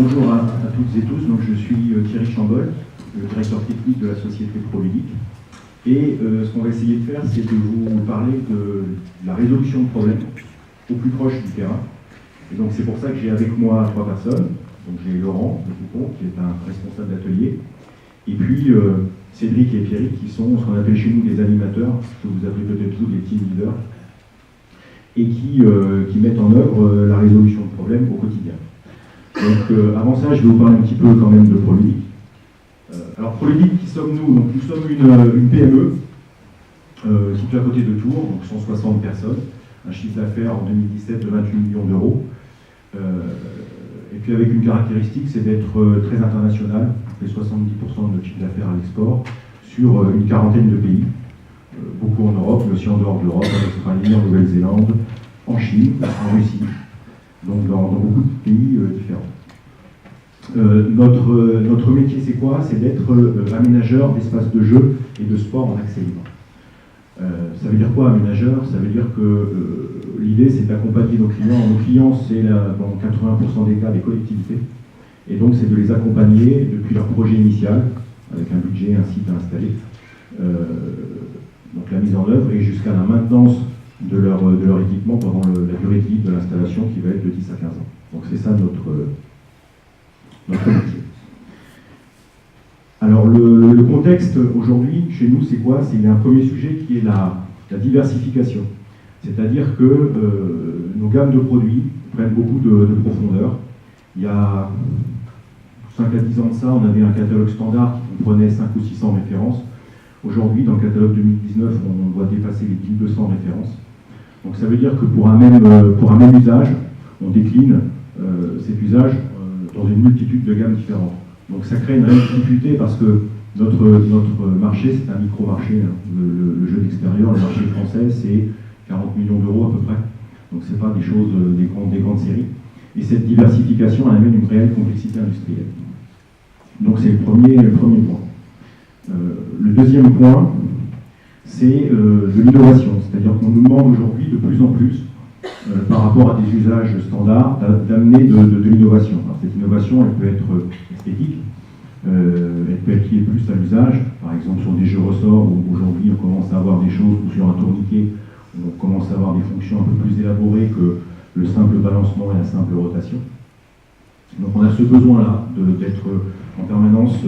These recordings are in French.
Bonjour à toutes et tous, donc je suis Thierry Chambol, le directeur technique de la société ProLudic. Et ce qu'on va essayer de faire, c'est de vous parler de la résolution de problèmes au plus proche du terrain. Et donc c'est pour ça que j'ai avec moi 3 personnes. Donc j'ai Laurent de Foucault, qui est un responsable d'atelier, et puis Cédric et Pierrick, qui sont ce qu'on appelle chez nous des animateurs, que vous appelez peut-être tous des team leaders, et qui mettent en œuvre la résolution de problèmes au quotidien. Donc avant ça, je vais vous parler un petit peu quand même de ProLudic. Alors ProLudic, qui sommes-nous? Donc nous sommes une PME située à côté de Tours, donc 160 personnes, un chiffre d'affaires en 2017 de 28 millions d'euros. Et puis avec une caractéristique, c'est d'être très international. On fait 70% de notre chiffre d'affaires à l'export sur une quarantaine de pays, beaucoup en Europe, mais aussi en dehors de l'Europe, en Australie, en Nouvelle-Zélande, en Chine, en Russie, donc dans beaucoup de pays différents. Notre métier, c'est quoi? C'est d'être aménageur d'espaces de jeu et de sport en accès libre. Ça veut dire quoi, aménageur? Ça veut dire que l'idée, c'est d'accompagner nos clients. Nos clients, c'est dans 80% des cas des collectivités. Et donc, c'est de les accompagner depuis leur projet initial, avec un budget, un site à installer, donc la mise en œuvre, et jusqu'à la maintenance de leur équipement pendant la durée de vie de l'installation, qui va être de 10 à 15 ans. Donc, c'est ça notre métier. Alors le contexte aujourd'hui chez nous, c'est quoi? C'est un premier sujet qui est la diversification. C'est-à-dire que nos gammes de produits prennent beaucoup de profondeur. Il y a 5 à 10 ans de ça, on avait un catalogue standard qui comprenait 5 ou 600 références. Aujourd'hui, dans le catalogue 2019, on doit dépasser les 1200 références. Donc ça veut dire que pour un même usage, on décline cet usage dans une multitude de gammes différentes. Donc ça crée une réelle difficulté parce que notre marché, c'est un micro-marché. Le jeu d'extérieur, le marché français, c'est 40 millions d'euros à peu près. Donc ce n'est pas des choses, des grandes séries. Et cette diversification elle amène une réelle complexité industrielle. Donc c'est le premier point. Le deuxième point, c'est de l'innovation. C'est-à-dire qu'on nous demande aujourd'hui de plus en plus, par rapport à des usages standards, d'amener de l'innovation. Alors cette innovation, elle peut être esthétique, elle peut être liée plus à l'usage, par exemple sur des jeux ressorts où aujourd'hui on commence à avoir des choses, ou sur un tourniquet, on commence à avoir des fonctions un peu plus élaborées que le simple balancement et la simple rotation. Donc on a ce besoin-là d'être en permanence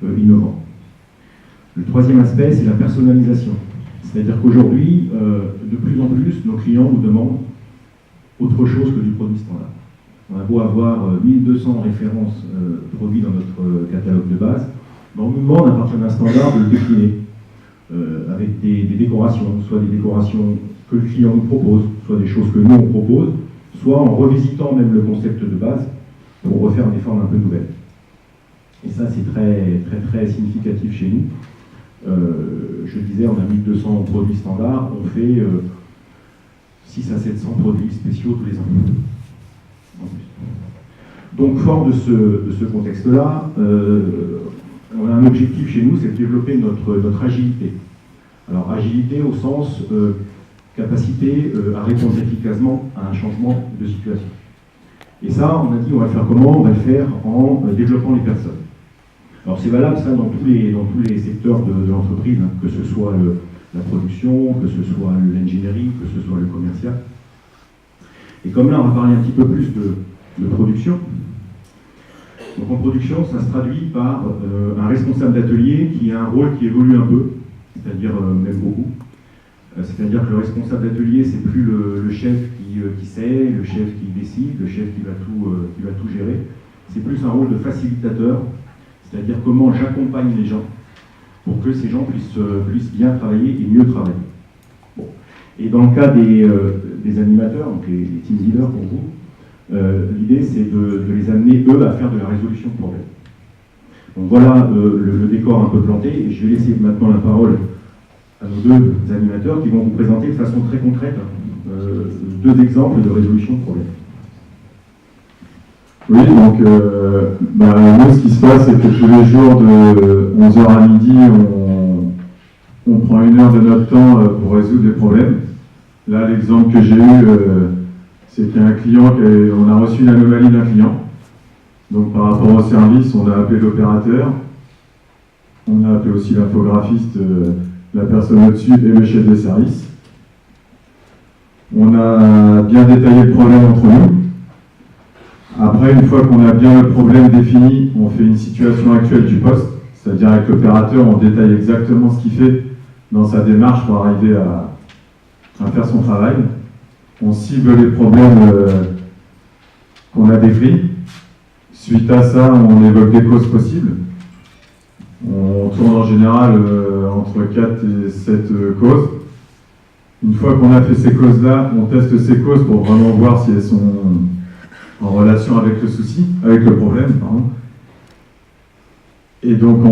innovant. Le troisième aspect, c'est la personnalisation. C'est-à-dire qu'aujourd'hui, de plus en plus, nos clients nous demandent autre chose que du produit standard. On a beau avoir 1200 références produits dans notre catalogue de base, mais on nous demande à partir d'un standard de le décliner avec des décorations, soit des décorations que le client nous propose, soit des choses que nous on propose, soit en revisitant même le concept de base pour refaire des formes un peu nouvelles. Et ça, c'est très, très, très significatif chez nous. Je disais, on a 1200 produits standards, on fait 6 à 700 produits spéciaux tous les ans. Donc, fort de ce contexte-là, on a un objectif chez nous, c'est de développer notre agilité. Alors, agilité au sens capacité à répondre efficacement à un changement de situation. Et ça, on a dit, on va le faire comment? On va le faire en développant les personnes. Alors c'est valable ça dans tous les secteurs de l'entreprise, hein, que ce soit la production, que ce soit l'ingénierie, que ce soit le commercial. Et comme là on va parler un petit peu plus de production, donc en production ça se traduit par un responsable d'atelier qui a un rôle qui évolue un peu, c'est-à-dire même beaucoup. C'est-à-dire que le responsable d'atelier c'est plus le chef qui sait, le chef qui décide, le chef qui va tout gérer. C'est plus un rôle de facilitateur. C'est-à-dire comment j'accompagne les gens pour que ces gens puissent bien travailler et mieux travailler. Bon. Et dans le cas des animateurs, donc les team leaders pour vous, l'idée c'est de les amener, eux, à faire de la résolution de problèmes. Donc voilà le décor un peu planté, et je vais laisser maintenant la parole à nos 2 animateurs qui vont vous présenter de façon très concrète 2 exemples de résolution de problèmes. Oui, donc nous, ce qui se passe, c'est que tous les jours de 11h à midi, on prend 1 heure de notre temps pour résoudre des problèmes. Là, l'exemple que j'ai eu, c'est qu'un client, on a reçu une anomalie d'un client. Donc par rapport au service, on a appelé l'opérateur, on a appelé aussi l'infographiste, la personne au-dessus et le chef de service. On a bien détaillé le problème entre nous. Après, une fois qu'on a bien le problème défini, on fait une situation actuelle du poste, c'est-à-dire avec l'opérateur, on détaille exactement ce qu'il fait dans sa démarche pour arriver à faire son travail. On cible les problèmes qu'on a décrits. Suite à ça, on évoque des causes possibles. On tourne en général entre 4 et 7 causes. Une fois qu'on a fait ces causes-là, on teste ces causes pour vraiment voir si elles sont en relation avec le souci, avec le problème, pardon. Et donc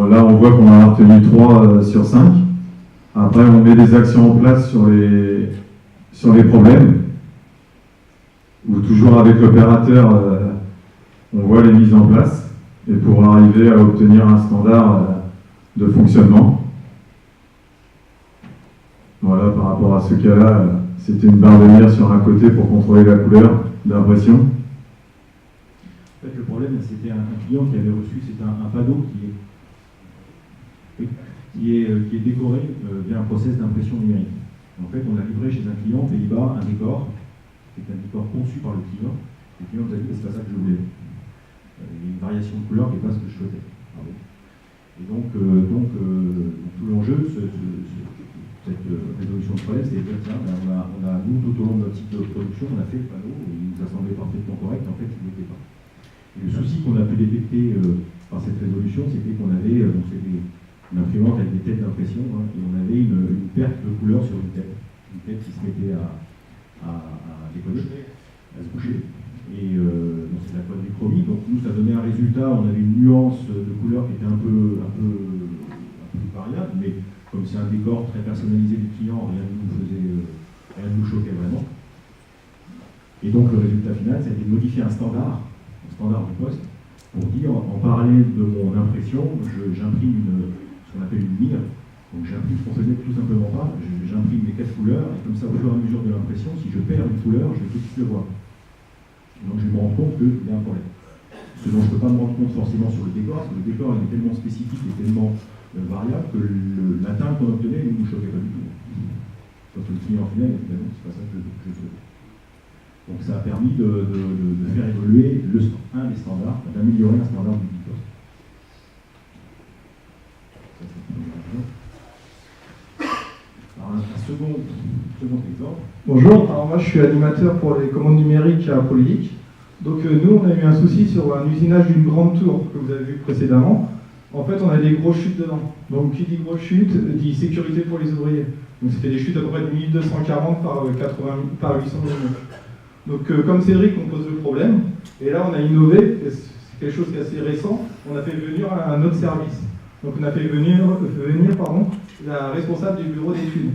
là, on voit qu'on en a retenu 3 sur 5. Après, on met des actions en place sur les problèmes, ou toujours avec l'opérateur, on voit les mises en place, et pour arriver à obtenir un standard de fonctionnement. Voilà, par rapport à ce cas-là, c'était une barre de mire sur un côté pour contrôler la couleur d'impression. En fait, le problème, c'était un client qui avait reçu, c'est un panneau qui est décoré via un process d'impression numérique. En fait, on a livré chez un client, Pays-Bas, un décor, qui est un décor conçu par le client. Le client nous a dit, c'est pas ça que je voulais. Il y a une variation de couleur qui n'est pas ce que je souhaitais. Pardon. Et donc tout l'enjeu de cette résolution de problème, c'est de dire, tiens, nous, tout au long de notre cycle de production, on a fait le panneau, il nous a semblé parfaitement correct, en fait, il n'était pas. Et le souci qu'on a pu détecter par cette résolution, c'était qu'on avait une imprimante avec des têtes d'impression, hein, et on avait une perte de couleur sur une tête qui se mettait à décoller, à se boucher. Et c'est de la quadrichromie, donc nous ça donnait un résultat, on avait une nuance de couleur qui était un peu variable, mais comme c'est un décor très personnalisé du client, rien ne nous choquait vraiment. Et donc le résultat final, ça a été de modifier un standard du poste, pour dire, en parallèle de mon impression, j'imprime ce qu'on appelle une mire. Donc j'imprime ce qu'on faisait tout simplement pas, j'imprime les 4 couleurs, et comme ça, au fur et à mesure de l'impression, si je perds une couleur, je vais tout de suite le voir. Donc je me rends compte qu'il y a un problème. Ce dont je ne peux pas me rendre compte forcément sur le décor, parce que le décor il est tellement spécifique et tellement variable que l'atteinte qu'on obtenait ne nous choquait pas du tout. Sauf que le client final, évidemment, c'est pas ça que je souhaitais. Donc ça a permis de faire évoluer un des standards, d'améliorer un standard du poste. Ça, c'est le premier exemple. Alors un second exemple. Bonjour, alors moi je suis animateur pour les commandes numériques à Polylic. Donc nous on a eu un souci sur un usinage d'une grande tour que vous avez vu précédemment. En fait on a des grosses chutes dedans. Donc qui dit grosse chute dit sécurité pour les ouvriers. Donc c'était des chutes à peu près de 1240 par 800 mm. Donc comme Cédric on pose le problème. Et là on a innové, c'est quelque chose qui est assez récent, on a fait venir un autre service. Donc on a fait venir la responsable du bureau d'études.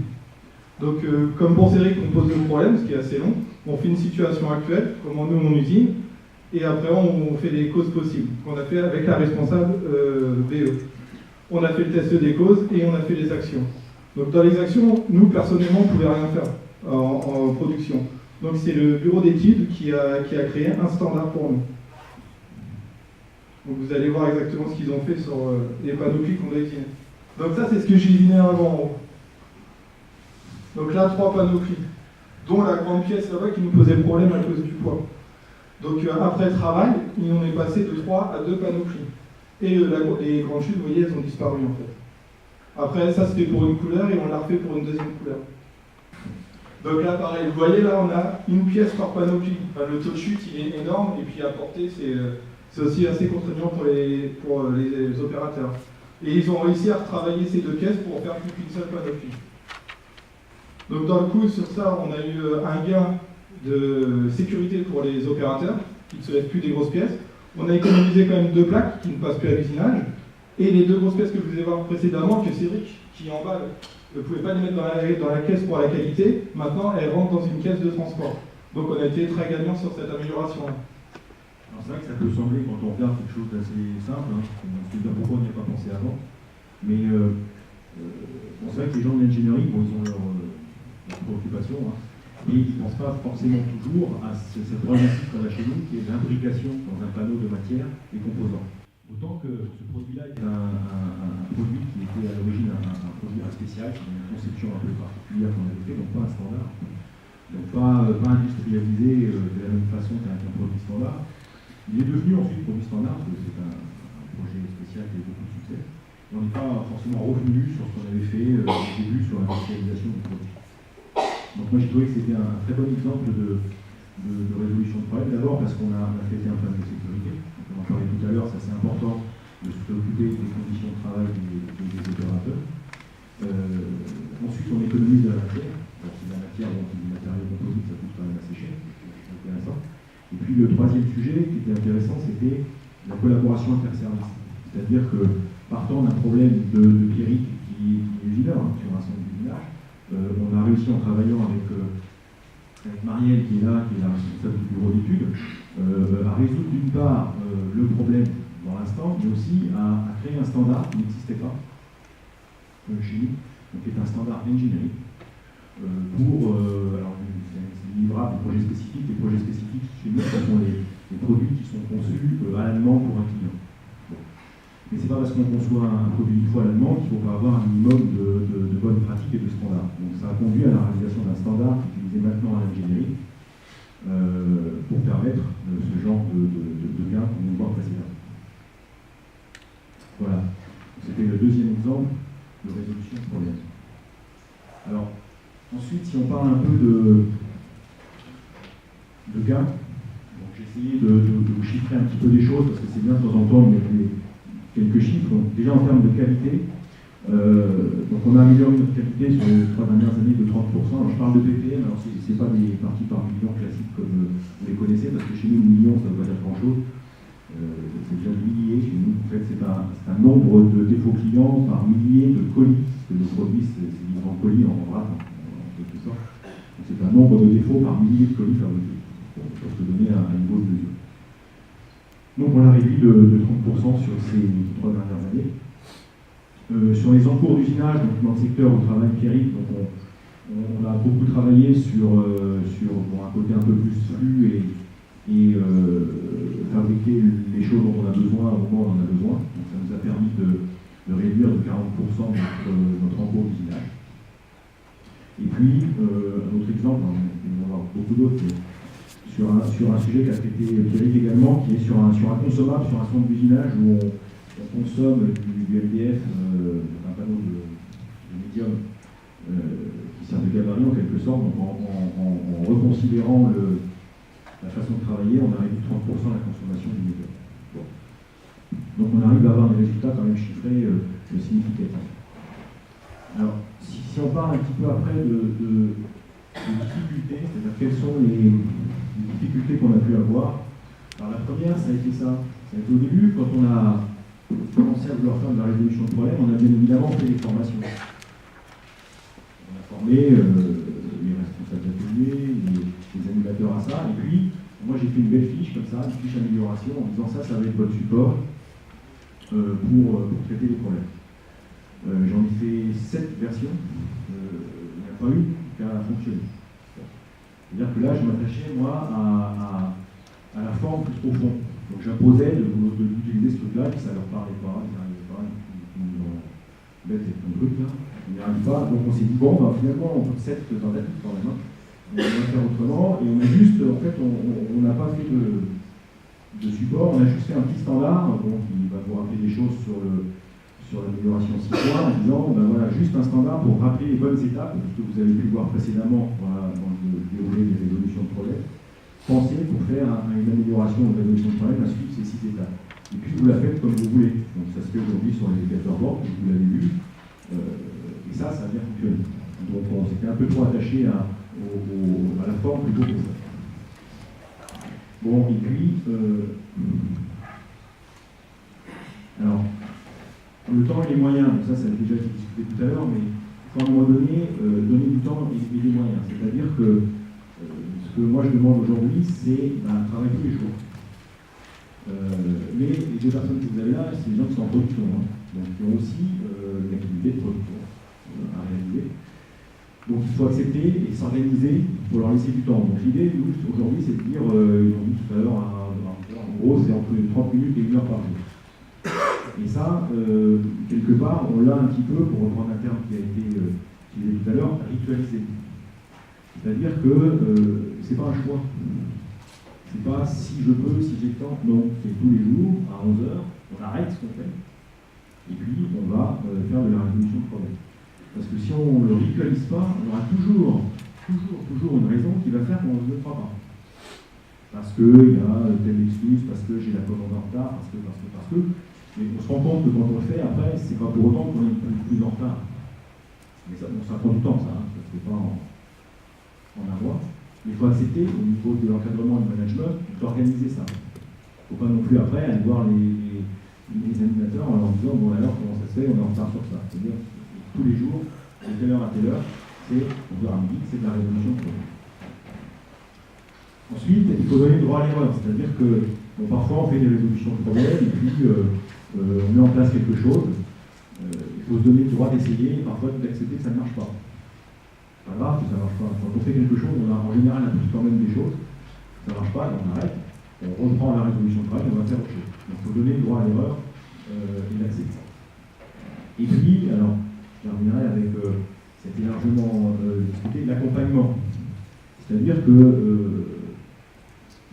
Donc, comme pour Cédric, on pose le problème, ce qui est assez long. On fait une situation actuelle, comment nous on usine, et après on fait les causes possibles, qu'on a fait avec la responsable BE. On a fait le test des causes et on a fait les actions. Donc dans les actions, nous personnellement, on ne pouvait rien faire en production. Donc c'est le bureau d'études qui a créé un standard pour nous. Donc vous allez voir exactement ce qu'ils ont fait sur les panoplies qu'on a usinés. Donc ça c'est ce que j'ai usiné avant. Donc là, 3 panoplies, dont la grande pièce là-bas qui nous posait problème à cause du poids. Donc après le travail, on est passé de 3 à 2 panoplies. Et les grandes chutes, vous voyez, elles ont disparu en fait. Après, ça c'était pour une couleur et on l'a refait pour une deuxième couleur. Donc là, pareil, vous voyez, là on a une pièce par panoplie. Enfin, le taux de chute il est énorme et puis à porter, c'est aussi assez contraignant pour les opérateurs. Et ils ont réussi à retravailler ces 2 pièces pour faire plus qu'une seule panoplie. Donc dans le coup, sur ça, on a eu un gain de sécurité pour les opérateurs, qui ne se lèvent plus des grosses pièces. On a économisé quand même 2 plaques qui ne passent plus à l'usinage. Et les 2 grosses pièces que vous avez voir précédemment, que Cédric, qui en bas, ne pouvait pas les mettre dans la caisse pour la qualité, maintenant elles rentrent dans une caisse de transport. Donc on a été très gagnant sur cette amélioration. Alors c'est vrai que ça peut sembler, quand on regarde quelque chose d'assez simple, hein, on se dit pourquoi on n'y a pas pensé avant, mais c'est vrai que les gens de l'ingénierie, bon, ils ont leur préoccupation, hein, et ils ne pensent pas forcément toujours à cette problématique qu'on a chez nous, qui est l'imbrication dans un panneau de matière des composants. Autant que ce produit-là est un produit qui était à l'origine un produit spécial, une conception un peu particulière qu'on avait fait, donc pas un standard, donc pas industrialisé de la même façon qu'un produit standard. Il est devenu ensuite produit standard, parce que c'est un projet spécial qui a eu beaucoup de succès. Et on n'est pas forcément revenu sur ce qu'on avait fait au début sur l'industrialisation du produit. Donc moi j'ai trouvé que c'était un très bon exemple de résolution de problème. D'abord parce qu'on a traité un problème de sécurité. Donc on en parlait tout à l'heure, ça c'est important de se préoccuper des conditions de travail des opérateurs. Ensuite on économise de la matière. Alors c'est de la matière, donc du matériau composite, ça coûte quand même assez cher. C'est intéressant. Et puis le troisième sujet qui était intéressant, c'était la collaboration interservice. C'est-à-dire que partant d'un problème de pierrique qui est évident sur un centre d'usinage, on a réussi en travaillant avec Marielle qui est là, qui est la responsable du bureau d'études, à résoudre d'une part le problème dans l'instant, mais aussi à créer un standard qui n'existait pas chez nous, donc qui est un standard engineering, alors c'est livrable des projets spécifiques. Les projets spécifiques chez nous, ce sont les produits qui sont conçus à la demande pour un client. Bon. Mais c'est pas parce qu'on conçoit un produit une fois à la demande qu'il ne faut pas avoir un minimum de bonnes pratiques et de standards. Donc ça a conduit à la réalisation d'un standard utilisé maintenant à l'ingénierie pour permettre ce genre de gain qu'on vient de voir précédemment. Voilà. C'était le deuxième exemple de résolution de problème. Alors, ensuite, si on parle un peu de gain, j'ai essayé de vous chiffrer un petit peu les choses parce que c'est bien de temps en temps de mettre quelques chiffres. Donc, déjà en termes de qualité, donc on a amélioré notre qualité sur les 3 dernières années de 30%. Alors je parle de ppm, alors c'est pas des parties par million classiques comme vous les connaissez, parce que chez nous, million, ça ne veut pas dire grand-chose. C'est déjà milliers chez nous. En fait, c'est un nombre de défauts clients par milliers de colis, parce que le produit, c'est livré en colis, en vrac, en quelque sorte. Donc, c'est un nombre de défauts par milliers de colis fabriqués, pour se donner un niveau de mesure. Donc, on a réduit de 30% sur ces 3 dernières années. Sur les encours d'usinage, donc dans le secteur où travaille Pierrick, donc on a beaucoup travaillé sur un côté un peu plus flux et fabriquer les choses dont on a besoin au moment où on en a besoin. Donc ça nous a permis de réduire de 40% notre encours d'usinage. Et puis, un autre exemple, on va en avoir beaucoup d'autres, sur un sujet qu'a traité Pierrick également, qui est sur un consommable, sur un centre d'usinage où on consomme du LDF, un panneau de médium qui sert de gabarit en quelque sorte. Donc en reconsidérant la façon de travailler, on a réduit 30% la consommation du médium. Bon. Donc on arrive à avoir des résultats quand même chiffrés significatifs. Alors, si on parle un petit peu après de difficultés, c'est-à-dire quelles sont les difficultés qu'on a pu avoir. Alors la première, ça a été ça. Ça a été au début, quand on a commencé à vouloir faire de la résolution de problème, on a bien évidemment fait des formations. On a formé les responsables d'atelier, les animateurs à ça, et puis moi j'ai fait une belle fiche comme ça, une fiche amélioration, en disant ça va être votre support pour traiter les problèmes. J'en ai fait 7 versions, il n'y en a pas une qui a fonctionné. C'est-à-dire que là je m'attachais moi à la forme plus profonde. Donc j'imposais d'utiliser ce truc-là, puis ça leur parlait pas, ils n'arrivaient pas, ils nous bêtent un truc là, ils n'y arrivent pas. Donc on s'est dit, bon, finalement, on peut 7 tentatives quand même, on va faire autrement, et on a juste, en fait, on n'a pas fait de support, on a juste fait un petit standard, bon, qui va vous rappeler des choses sur l'amélioration 6 points, en disant, ben voilà, juste un standard pour rappeler les bonnes étapes, que vous avez pu voir précédemment dans le déroulé des résolutions de problèmes. Pensez pour faire une amélioration de résolution de problème à suivre ces 6 étapes. Et puis vous la faites comme vous voulez. Donc ça se fait aujourd'hui sur les indicateurs board, vous l'avez vu, et ça a bien fonctionné. Donc on s'était un peu trop attaché à la forme plutôt que ça. Bon, et puis, alors, le temps et les moyens, donc ça a déjà été discuté tout à l'heure, mais il faut à un moment donné donner du temps et des moyens. C'est-à-dire que ce que moi je demande aujourd'hui, c'est un travail tous les jours. Mais les 2 personnes que vous avez là, c'est des gens qui sont en production, donc qui ont aussi une activité de production à réaliser. Donc il faut accepter et s'organiser, il faut leur laisser du temps. Donc l'idée, nous, aujourd'hui, c'est de dire, ils ont dit tout à l'heure, en gros, c'est entre 30 minutes et 1 heure par jour. Et ça, quelque part, on l'a un petit peu, pour reprendre un terme qui a été utilisé tout à l'heure, ritualisé. C'est-à-dire que c'est pas un choix. C'est pas si je peux, si j'ai le temps. Non, c'est tous les jours, à 11h, on arrête ce qu'on fait. Et puis, on va faire de la résolution de problème. Parce que si on ne le ritualise pas, on aura toujours une raison qui va faire qu'on ne le fera pas. Parce qu'il y a telle excuse, parce que j'ai la commande en retard, parce que. Mais on se rend compte que quand on le fait, après, c'est pas pour autant qu'on est plus en retard. Mais ça prend du temps, ça. Hein, ça ne se fait pas en un mois. Mais il faut accepter, au niveau de l'encadrement et du management, d'organiser ça. Il ne faut pas non plus après aller voir les animateurs en leur disant bon alors comment ça se fait, on est en retard sur ça. C'est-à-dire tous les jours, de telle heure à telle heure, c'est 11h à midi, c'est de la résolution de problème. Ensuite, il faut donner le droit à l'erreur, c'est-à-dire que bon, parfois on fait des résolutions de problème et puis on met en place quelque chose. Il faut se donner le droit d'essayer et parfois d'accepter que ça ne marche pas. C'est pas grave que ça ne marche pas. Quand on fait quelque chose, on a en général appris quand même des choses. Ça ne marche pas, on arrête, on reprend la résolution de problème et on va faire autre chose. Donc il faut donner le droit à l'erreur et l'accepter. Et puis, alors, je terminerai avec cet élargement discuté, l'accompagnement. C'est-à-dire que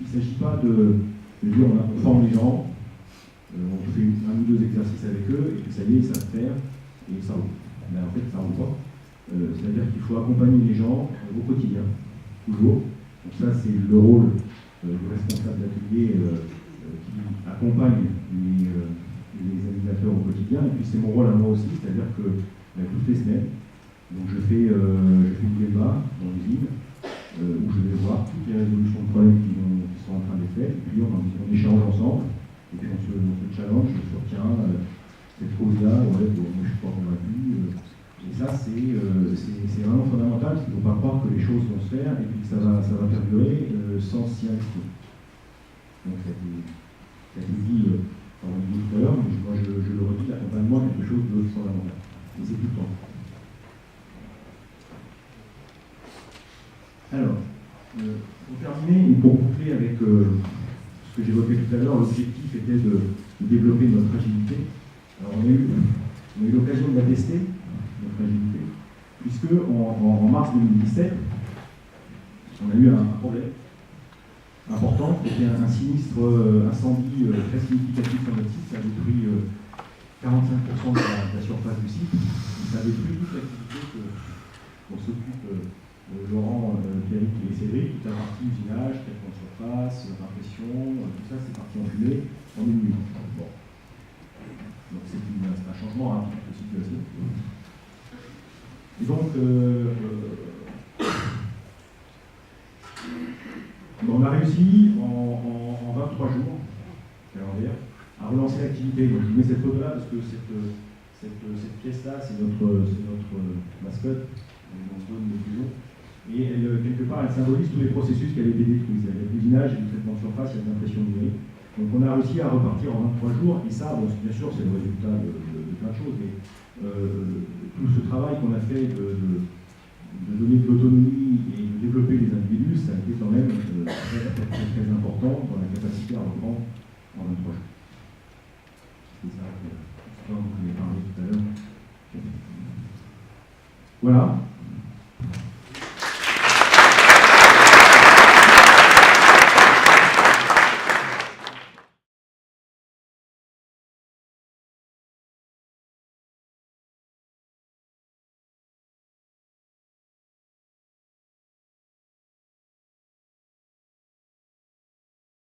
il ne s'agit pas de dire on forme les gens, on fait un ou deux exercices avec eux, et puis ça y est, ils savent faire, et ça roule. Mais en fait, ça ne roule pas. C'est-à-dire qu'il faut accompagner les gens au quotidien, toujours. Donc ça, c'est le rôle du responsable d'atelier qui accompagne les animateurs au quotidien, et puis c'est mon rôle à moi aussi, c'est-à-dire que toutes les semaines, donc je fais une débat dans l'usine, où je vais voir toutes les résolutions de problèmes qui sont en train d'être faites, et puis on échange ensemble, et puis on se challenge sur tiens, cette cause-là, ouais, bon, moi je suis pas convaincu. Et ça, c'est vraiment fondamental, parce qu'il ne faut pas croire que les choses vont se faire et puis que ça va perdurer sans s'y investir. Donc ça a été dit tout à l'heure, mais moi je le redis, l'accompagnement est quelque chose de fondamental. Et c'est tout le temps. Alors, pour terminer, et pour boucler avec ce que j'évoquais tout à l'heure, l'objectif était de développer notre agilité. Alors on a eu l'occasion de la tester, notre agilité, puisque en mars 2017, on a eu un problème important, c'était un sinistre incendie très significatif sur notre site, ça a détruit 45% de la surface du site, ça a détruit toute l'activité dont s'occupe Laurent, Pierrick et Cédric, toute la partie usinage, traitement de surface, impression, tout ça c'est parti en fumée en une nuit. Bon. Donc c'est un changement rapide de situation. Et donc, on a réussi en 23 jours, à relancer l'activité. Donc je mets cette photo-là parce que cette pièce-là, c'est notre mascotte, on se donne des fusions. Et quelque part, elle symbolise tous les processus qui avaient été détruits. Il y a l'usinage, il y a le traitement de surface, il y a l'impression numérique. Donc on a réussi à repartir en 23 jours, et ça, bon, bien sûr, c'est le résultat de plein de choses, mais tout ce travail qu'on a fait de donner de l'autonomie et de développer les individus, ça a été quand même très important dans la capacité à reprendre en 23 jours. C'est ça dont je vous ai parlé tout à l'heure. Voilà.